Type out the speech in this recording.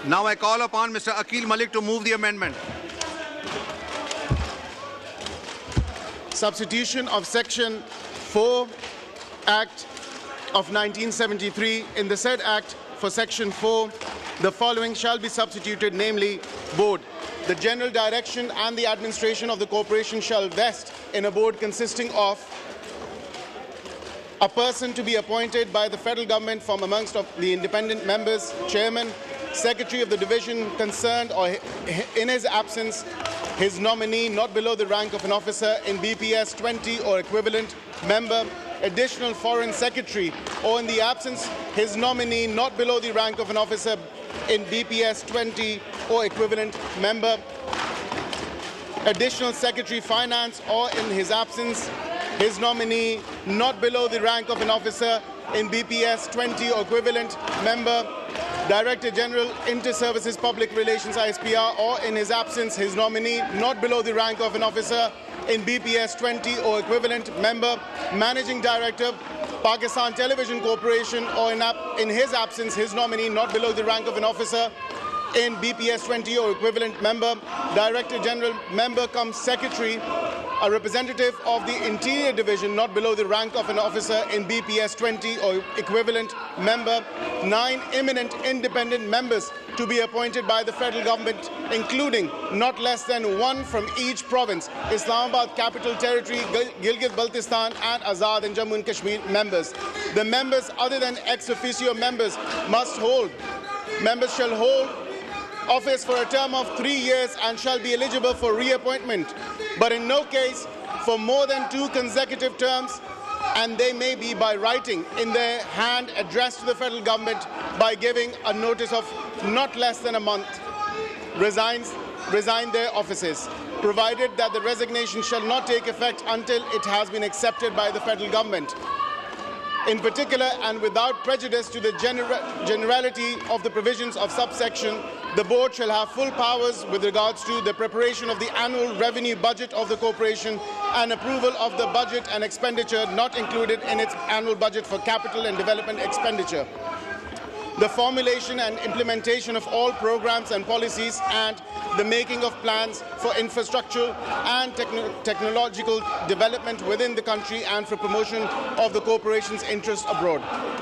Now I call upon Mr. Akil Malik to move the amendment. Substitution of Section 4 Act of 1973. In the said Act, for Section 4, the following shall be substituted, namely, Board. The general direction and the administration of the corporation shall vest in a board consisting of a person to be appointed by the federal government from amongst of the independent members, chairman, secretary of the division concerned, or in his absence, his nominee not below the rank of an officer in BPS 20 or equivalent member, additional foreign secretary, or in the absence, his nominee not below the rank of an officer in BPS 20 or equivalent member, additional secretary finance, or in his absence, his nominee not below the rank of an officer in BPS 20 or equivalent member, Director General Inter-Services Public Relations ISPR, or in his absence, his nominee not below the rank of an officer in BPS 20 or equivalent member, Managing Director, Pakistan Television Corporation, or in his absence, his nominee not below the rank of an officer in BPS 20 or equivalent member, Director General member cum secretary, a representative of the Interior Division not below the rank of an officer in BPS 20 or equivalent member, 9 eminent independent members to be appointed by the federal government, including not less than 1 from each province, Islamabad Capital Territory, Gilgit-Baltistan, and Azad and Jammu and Kashmir members. The members other than ex officio members shall hold office for a term of 3 years and shall be eligible for reappointment, but in no case for more than 2 consecutive terms, and they may be by writing in their hand addressed to the federal government by giving a notice of not less than a month, resign their offices, provided that the resignation shall not take effect until it has been accepted by the federal government. In particular, and without prejudice to the generality of the provisions of subsection, the board shall have full powers with regards to the preparation of the annual revenue budget of the corporation and approval of the budget and expenditure not included in its annual budget for capital and development expenditure, the formulation and implementation of all programs and policies, and the making of plans for infrastructural and technological development within the country and for promotion of the corporation's interests abroad.